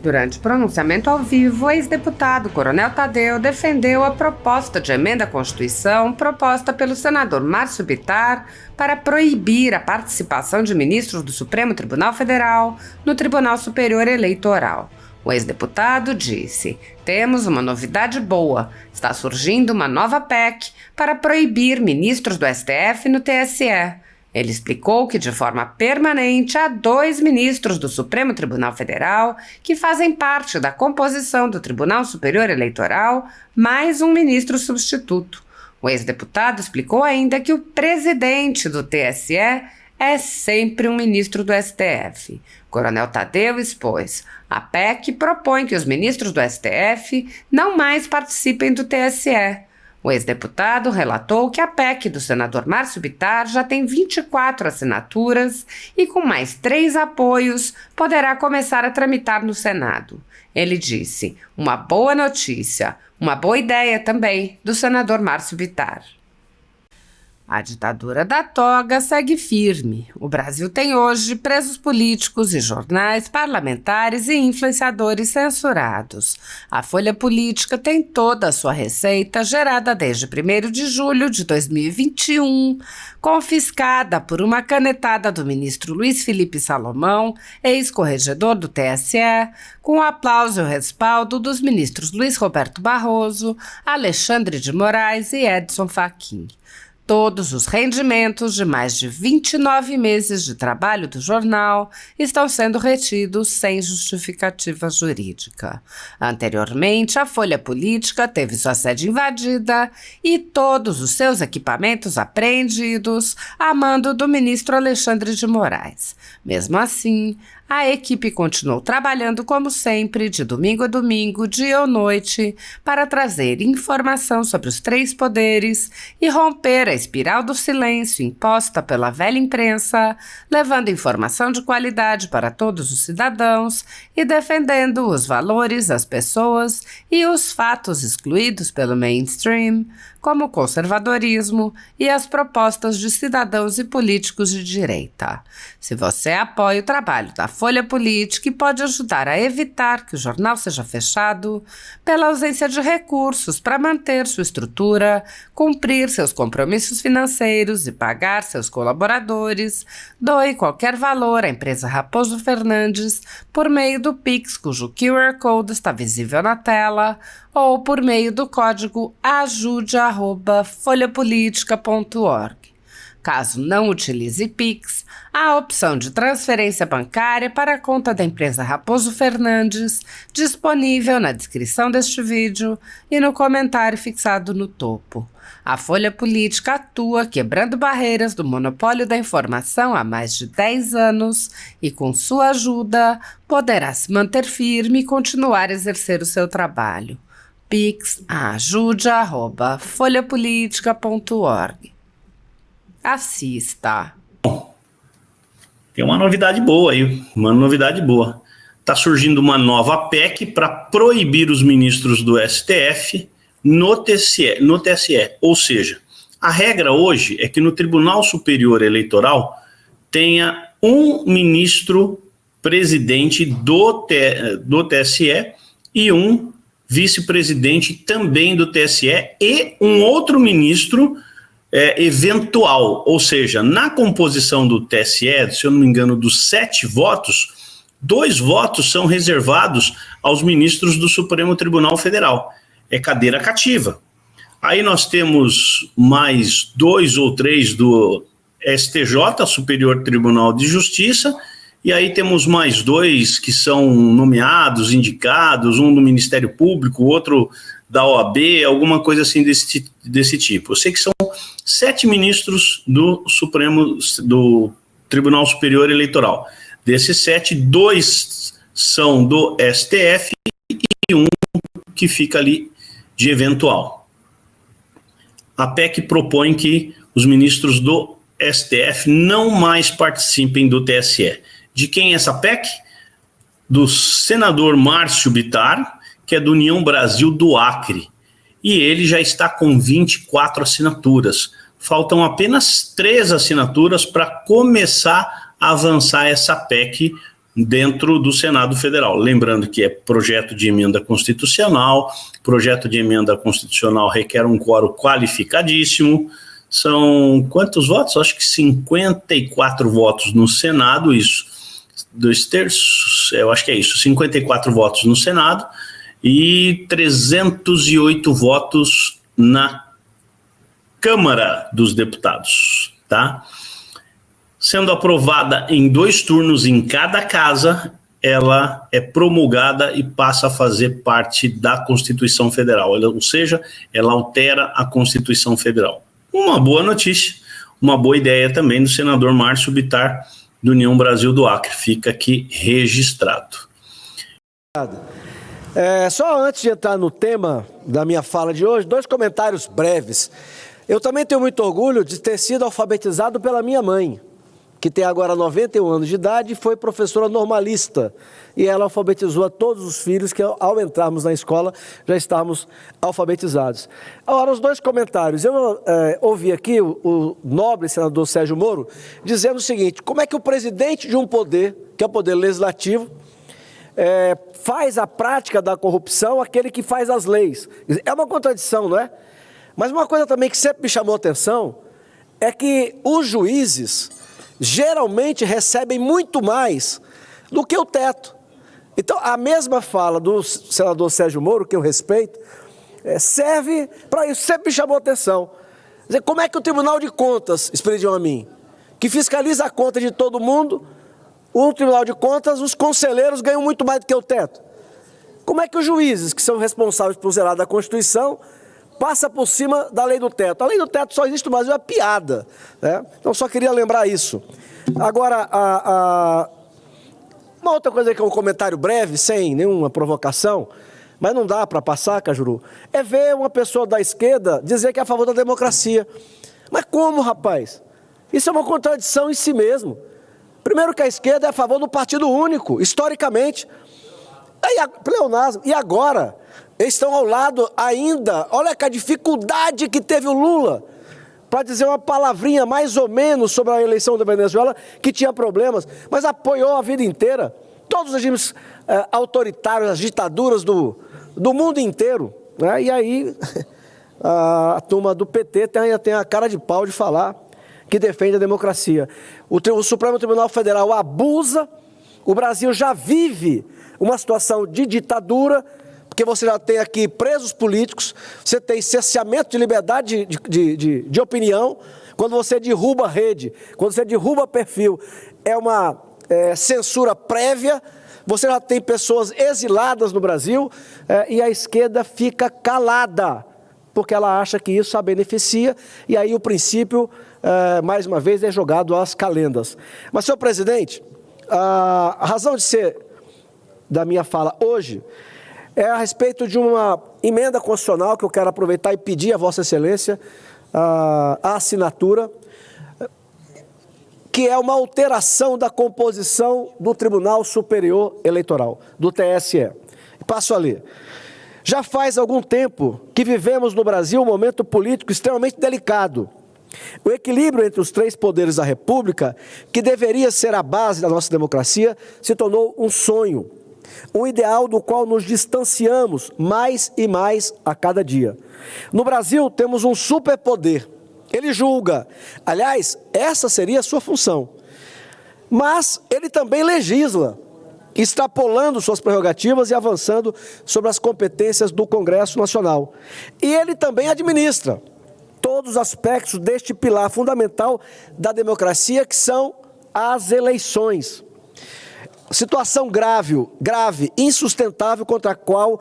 Durante pronunciamento ao vivo, o ex-deputado Coronel Tadeu defendeu a proposta de emenda à Constituição proposta pelo senador Márcio Bittar para proibir a participação de ministros do Supremo Tribunal Federal no Tribunal Superior Eleitoral. O ex-deputado disse: "Temos uma novidade boa. Está surgindo uma nova PEC para proibir ministros do STF no TSE. Ele explicou que, de forma permanente, há 2 ministros do Supremo Tribunal Federal que fazem parte da composição do Tribunal Superior Eleitoral, mais um ministro substituto. O ex-deputado explicou ainda que o presidente do TSE é sempre um ministro do STF. Coronel Tadeu expôs: a PEC propõe que os ministros do STF não mais participem do TSE. O ex-deputado relatou que a PEC do senador Márcio Bittar já tem 24 assinaturas e, com mais 3 apoios, poderá começar a tramitar no Senado. Ele disse: "Uma boa notícia, uma boa ideia também do senador Márcio Bittar." A ditadura da toga segue firme. O Brasil tem hoje presos políticos e jornais, parlamentares e influenciadores censurados. A Folha Política tem toda a sua receita gerada desde 1º de julho de 2021, confiscada por uma canetada do ministro Luiz Felipe Salomão, ex-corregedor do TSE, com o aplauso e o respaldo dos ministros Luiz Roberto Barroso, Alexandre de Moraes e Edson Fachin. Todos os rendimentos de mais de 29 meses de trabalho do jornal estão sendo retidos sem justificativa jurídica. Anteriormente, a Folha Política teve sua sede invadida e todos os seus equipamentos apreendidos a mando do ministro Alexandre de Moraes. Mesmo assim, a equipe continuou trabalhando como sempre, de domingo a domingo, dia ou noite, para trazer informação sobre os 3 poderes e romper a espiral do silêncio imposta pela velha imprensa, levando informação de qualidade para todos os cidadãos e defendendo os valores, as pessoas e os fatos excluídos pelo mainstream, como o conservadorismo e as propostas de cidadãos e políticos de direita. Se você apoia o trabalho da Folha Política e pode ajudar a evitar que o jornal seja fechado, pela ausência de recursos para manter sua estrutura, cumprir seus compromissos financeiros e pagar seus colaboradores, doe qualquer valor à empresa Raposo Fernandes por meio do Pix, cujo QR Code está visível na tela, ou por meio do código ajude@folhapolitica.org. Caso não utilize Pix, há a opção de transferência bancária para a conta da empresa Raposo Fernandes, disponível na descrição deste vídeo e no comentário fixado no topo. A Folha Política atua quebrando barreiras do monopólio da informação há mais de 10 anos e, com sua ajuda, poderá se manter firme e continuar a exercer o seu trabalho. Pix ajude@folhapolitica.org. Assista. Tem uma novidade boa aí, uma novidade boa. Está surgindo uma nova PEC para proibir os ministros do STF no TSE. Ou seja, a regra hoje é que no Tribunal Superior Eleitoral tenha um ministro presidente do TSE e um vice-presidente também do TSE e um outro ministro eventual, ou seja, na composição do TSE, se eu não me engano, dos 7 votos, 2 votos são reservados aos ministros do Supremo Tribunal Federal. É cadeira cativa. Aí nós temos mais 2 ou 3 do STJ, Superior Tribunal de Justiça, e aí temos mais 2 que são nomeados, indicados, um do Ministério Público, outro da OAB, alguma coisa assim desse tipo. Eu sei que são 7 ministros do Tribunal Superior Eleitoral. Desses 7, 2 são do STF e um que fica ali de eventual. A PEC propõe que os ministros do STF não mais participem do TSE. De quem é essa PEC? Do senador Márcio Bittar, que é do União Brasil do Acre. E ele já está com 24 assinaturas. Faltam apenas 3 assinaturas para começar a avançar essa PEC dentro do Senado Federal. Lembrando que é projeto de emenda constitucional requer um quórum qualificadíssimo. São quantos votos? Acho que 54 votos no Senado, isso, 2/3, eu acho que é isso, 54 votos no Senado e 308 votos na Câmara dos Deputados, tá? Sendo aprovada em 2 turnos em cada casa, ela é promulgada e passa a fazer parte da Constituição Federal, ou seja, ela altera a Constituição Federal. Uma boa notícia, uma boa ideia também do senador Márcio Bittar, do União Brasil do Acre. Fica aqui registrado. Só antes de entrar no tema da minha fala de hoje, 2 comentários breves. Eu também tenho muito orgulho de ter sido alfabetizado pela minha mãe, que tem agora 91 anos de idade e foi professora normalista. E ela alfabetizou a todos os filhos que, ao entrarmos na escola, já estávamos alfabetizados. Agora, os 2 comentários. Eu ouvi aqui o nobre senador Sérgio Moro dizendo o seguinte: como é que o presidente de um poder, que é o poder legislativo, faz a prática da corrupção aquele que faz as leis? É uma contradição, não é? Mas uma coisa também que sempre me chamou a atenção é que os juízes geralmente recebem muito mais do que o teto. Então, a mesma fala do senador Sérgio Moro, que eu respeito, serve para isso, sempre me chamou a atenção. Quer dizer, como é que o Tribunal de Contas, expediam a mim, que fiscaliza a conta de todo mundo, o Tribunal de Contas, os conselheiros ganham muito mais do que o teto? Como é que os juízes, que são responsáveis por zelar da Constituição, passa por cima da lei do teto? A lei do teto só existe no Brasil, é piada, né? Então, só queria lembrar isso. Agora, uma outra coisa que é um comentário breve, sem nenhuma provocação, mas não dá para passar, Cajuru, é ver uma pessoa da esquerda dizer que é a favor da democracia. Mas como, rapaz? Isso é uma contradição em si mesmo. Primeiro que a esquerda é a favor do partido único, historicamente. Pleonasmo. E agora, eles estão ao lado ainda, olha que a dificuldade que teve o Lula para dizer uma palavrinha mais ou menos sobre a eleição da Venezuela, que tinha problemas, mas apoiou a vida inteira. Todos os regimes autoritários, as ditaduras do mundo inteiro, né? E aí a turma do PT tem a cara de pau de falar que defende a democracia. O Supremo Tribunal Federal abusa, o Brasil já vive uma situação de ditadura, porque você já tem aqui presos políticos, você tem cerceamento de liberdade de opinião, quando você derruba rede, quando você derruba perfil, é uma censura prévia, você já tem pessoas exiladas no Brasil, e a esquerda fica calada, porque ela acha que isso a beneficia, e aí o princípio, mais uma vez, é jogado às calendas. Mas, senhor presidente, a razão de ser da minha fala hoje é a respeito de uma emenda constitucional que eu quero aproveitar e pedir a Vossa Excelência a assinatura, que é uma alteração da composição do Tribunal Superior Eleitoral, do TSE. Passo a ler. Já faz algum tempo que vivemos no Brasil um momento político extremamente delicado. O equilíbrio entre os 3 poderes da República, que deveria ser a base da nossa democracia, se tornou um sonho. Um ideal do qual nos distanciamos mais e mais a cada dia. No Brasil, temos um superpoder. Ele julga. Aliás, essa seria a sua função. Mas ele também legisla, extrapolando suas prerrogativas e avançando sobre as competências do Congresso Nacional. E ele também administra todos os aspectos deste pilar fundamental da democracia, que são as eleições. Situação grave, insustentável, contra a qual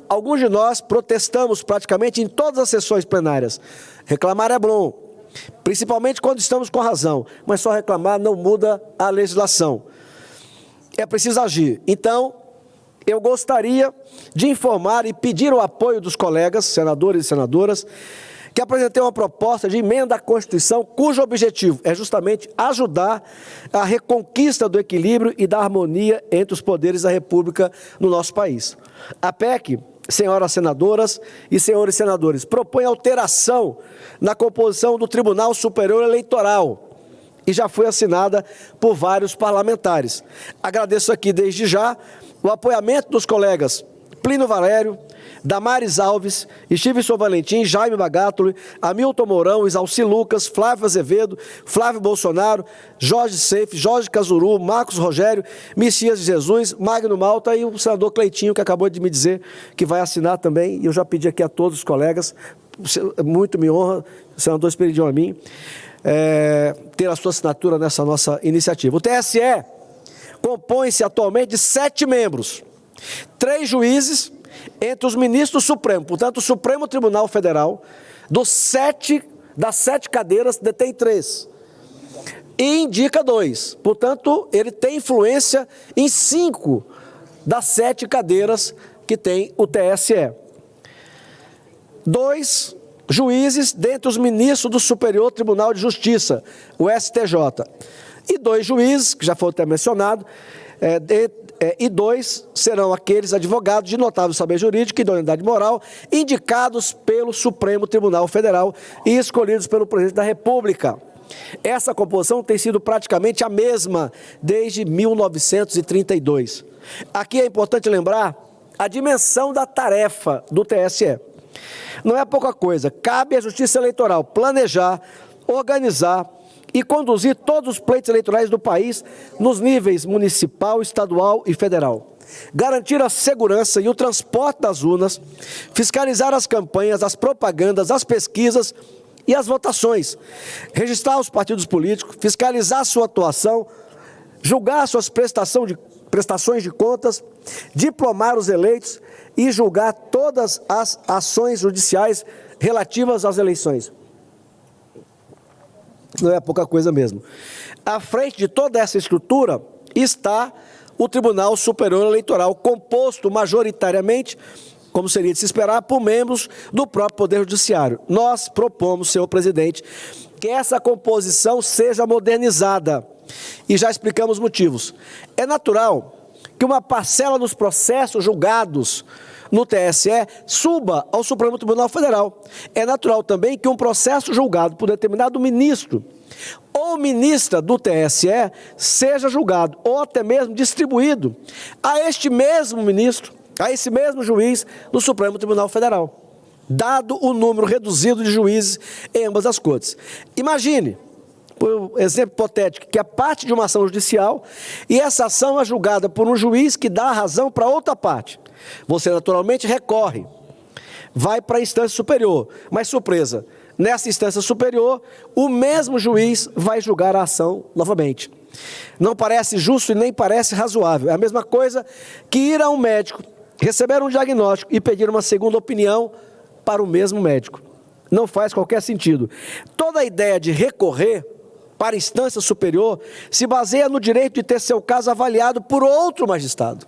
alguns de nós protestamos praticamente em todas as sessões plenárias. Reclamar é bom, principalmente quando estamos com razão, mas só reclamar não muda a legislação. É preciso agir. Então, eu gostaria de informar e pedir o apoio dos colegas, senadores e senadoras, que apresentei uma proposta de emenda à Constituição, cujo objetivo é justamente ajudar a reconquista do equilíbrio e da harmonia entre os poderes da República no nosso país. A PEC, senhoras senadoras e senhores senadores, propõe alteração na composição do Tribunal Superior Eleitoral. e já foi assinada por vários parlamentares. Agradeço aqui desde já o apoiamento dos colegas Plínio Valério, Damares Alves, Stevenson Valentim, Jaime Bagatoli, Hamilton Mourão, Isalci Lucas, Flávio Azevedo, Flávio Bolsonaro, Jorge Seife, Jorge Cazuru, Marcos Rogério, Messias de Jesus, Magno Malta e o senador Cleitinho, que acabou de me dizer que vai assinar também. E eu já pedi aqui a todos os colegas, muito me honra, o senador Esperidião a mim, ter a sua assinatura nessa nossa iniciativa. O TSE compõe-se atualmente de 7 membros, 3 juízes, entre os ministros do Supremo. Portanto, o Supremo Tribunal Federal, das 7 cadeiras, detém 3. E indica 2. Portanto, ele tem influência em 5 das 7 cadeiras que tem o TSE. 2 juízes dentre os ministros do Superior Tribunal de Justiça, o STJ. E 2 juízes, que já foi até mencionado, e 2 serão aqueles advogados de notável saber jurídico e idoneidade moral, indicados pelo Supremo Tribunal Federal e escolhidos pelo Presidente da República. Essa composição tem sido praticamente a mesma desde 1932. Aqui é importante lembrar a dimensão da tarefa do TSE. Não é pouca coisa, cabe à Justiça Eleitoral planejar, organizar e conduzir todos os pleitos eleitorais do país nos níveis municipal, estadual e federal. Garantir a segurança e o transporte das urnas, fiscalizar as campanhas, as propagandas, as pesquisas e as votações, registrar os partidos políticos, fiscalizar sua atuação, julgar suas prestações de contas, diplomar os eleitos e julgar todas as ações judiciais relativas às eleições. Não é pouca coisa mesmo. À frente de toda essa estrutura está o Tribunal Superior Eleitoral, composto majoritariamente, como seria de se esperar, por membros do próprio Poder Judiciário. Nós propomos, senhor presidente, que essa composição seja modernizada. E já explicamos motivos. É natural que uma parcela dos processos julgados no TSE suba ao Supremo Tribunal Federal. É natural também que um processo julgado por determinado ministro ou ministra do TSE seja julgado ou até mesmo distribuído a este mesmo ministro, a esse mesmo juiz do Supremo Tribunal Federal, dado o número reduzido de juízes em ambas as cortes. Imagine, por exemplo hipotético, que é parte de uma ação judicial e essa ação é julgada por um juiz que dá a razão para outra parte. Você naturalmente recorre, vai para a instância superior, mas surpresa, nessa instância superior, o mesmo juiz vai julgar a ação novamente. Não parece justo e nem parece razoável. É a mesma coisa que ir a um médico, receber um diagnóstico e pedir uma segunda opinião para o mesmo médico. Não faz qualquer sentido. Toda a ideia de recorrer para a instância superior se baseia no direito de ter seu caso avaliado por outro magistrado,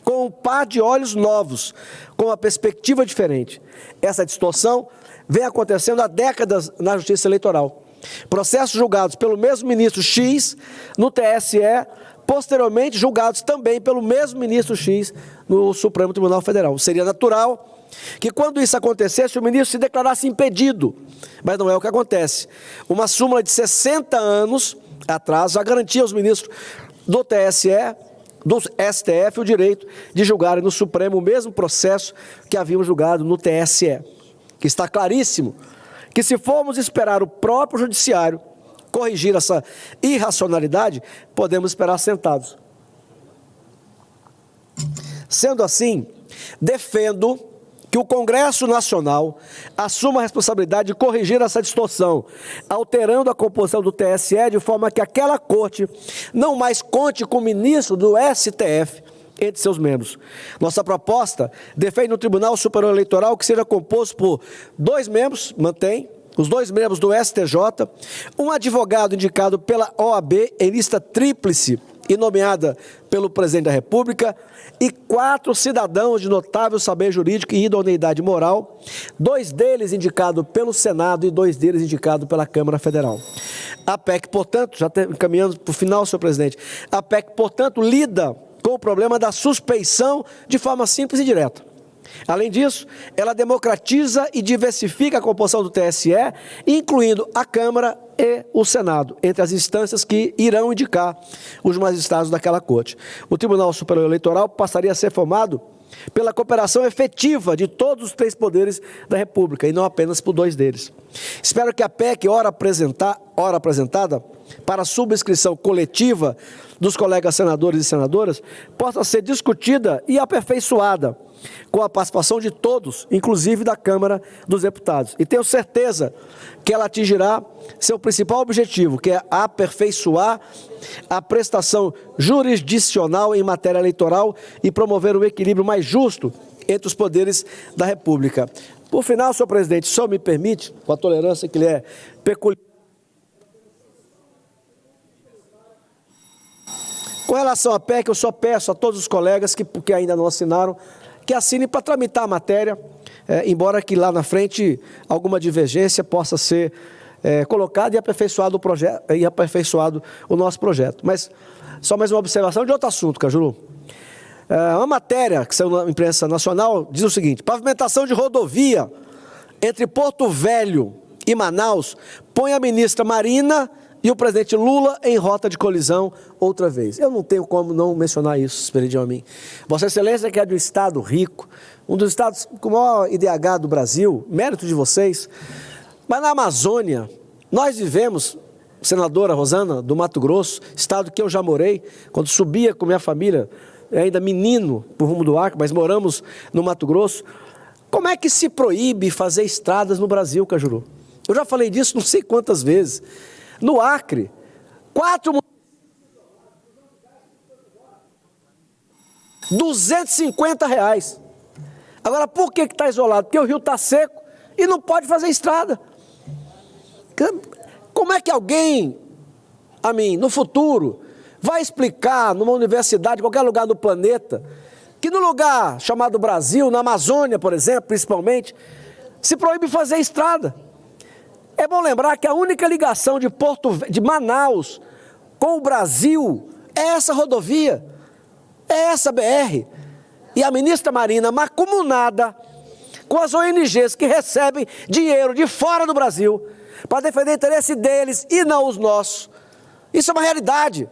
com um par de olhos novos, com uma perspectiva diferente. Essa distorção vem acontecendo há décadas na Justiça Eleitoral. Processos julgados pelo mesmo ministro X no TSE, posteriormente julgados também pelo mesmo ministro X no Supremo Tribunal Federal. Seria natural que quando isso acontecesse, o ministro se declarasse impedido, mas não é o que acontece. Uma súmula de 60 anos atrás já garantia aos ministros do TSE, do STF, o direito de julgarem no Supremo o mesmo processo que haviam julgado no TSE. Que está claríssimo que se formos esperar o próprio judiciário corrigir essa irracionalidade, podemos esperar sentados. Sendo assim, defendo que o Congresso Nacional assuma a responsabilidade de corrigir essa distorção, alterando a composição do TSE de forma que aquela corte não mais conte com o ministro do STF entre seus membros. Nossa proposta defende um Tribunal Superior Eleitoral que seja composto por 2 membros, mantém, os 2 membros do STJ, um advogado indicado pela OAB em lista tríplice e nomeada pelo Presidente da República, e 4 cidadãos de notável saber jurídico e idoneidade moral, 2 deles indicados pelo Senado e 2 deles indicados pela Câmara Federal. A PEC, portanto, já encaminhando para o final, senhor presidente, a PEC, portanto, lida com o problema da suspeição de forma simples e direta. Além disso, ela democratiza e diversifica a composição do TSE, incluindo a Câmara e o Senado, entre as instâncias que irão indicar os magistrados daquela corte. O Tribunal Superior Eleitoral passaria a ser formado pela cooperação efetiva de todos os 3 poderes da República, e não apenas por 2 deles. Espero que a PEC, ora apresentada para subscrição coletiva dos colegas senadores e senadoras, possa ser discutida e aperfeiçoada, com a participação de todos, inclusive da Câmara dos Deputados. E tenho certeza que ela atingirá seu principal objetivo, que é aperfeiçoar a prestação jurisdicional em matéria eleitoral e promover um equilíbrio mais justo entre os poderes da República. Por final, senhor presidente, só me permite, com a tolerância que lhe é peculiar, com relação à PEC, eu só peço a todos os colegas que ainda não assinaram, que assinem para tramitar a matéria, embora que lá na frente alguma divergência possa ser colocada e aperfeiçoado o nosso projeto. Mas só mais uma observação de outro assunto, Cajuru. Uma matéria que saiu na imprensa nacional diz o seguinte: pavimentação de rodovia entre Porto Velho e Manaus põe a ministra Marina e o presidente Lula em rota de colisão outra vez. Eu não tenho como não mencionar isso, Esperidião, a mim. Vossa Excelência, que é de um estado rico, um dos estados com o maior IDH do Brasil, mérito de vocês, mas na Amazônia, nós vivemos, senadora Rosana, do Mato Grosso, estado que eu já morei, quando subia com minha família, ainda menino, por rumo do Acre, mas moramos no Mato Grosso. Como é que se proíbe fazer estradas no Brasil, Cajuru? Eu já falei disso não sei quantas vezes. No Acre, 4 R$250. Agora, por que está isolado? Porque o rio está seco e não pode fazer estrada. Como é que alguém, a mim, no futuro, vai explicar numa universidade, em qualquer lugar do planeta, que no lugar chamado Brasil, na Amazônia, por exemplo, principalmente, se proíbe fazer estrada? É bom lembrar que a única ligação de Manaus com o Brasil é essa rodovia, é essa BR. E a ministra Marina, mancomunada com as ONGs que recebem dinheiro de fora do Brasil para defender o interesse deles e não os nossos. Isso é uma realidade.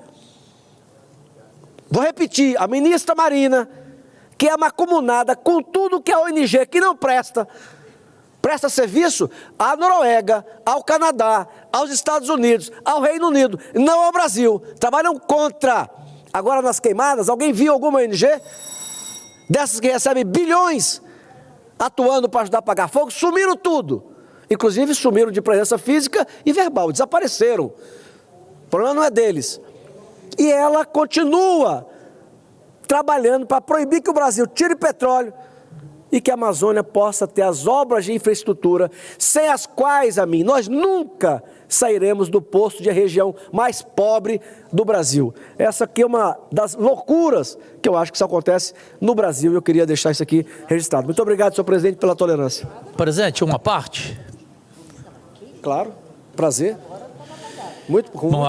Vou repetir, a ministra Marina, que é mancomunada com tudo que é ONG que não presta serviço à Noruega, ao Canadá, aos Estados Unidos, ao Reino Unido, não ao Brasil. Trabalham contra. Agora nas queimadas, alguém viu alguma ONG dessas que recebem bilhões atuando para ajudar a apagar fogo? Sumiram tudo. Inclusive sumiram de presença física e verbal, desapareceram. O problema não é deles. E ela continua trabalhando para proibir que o Brasil tire petróleo e que a Amazônia possa ter as obras de infraestrutura, sem as quais, nós nunca sairemos do posto de região mais pobre do Brasil. Essa aqui é uma das loucuras que eu acho que isso acontece no Brasil, e eu queria deixar isso aqui registrado. Muito obrigado, senhor presidente, pela tolerância. Presidente, uma parte? Claro, prazer. Muito. Bom,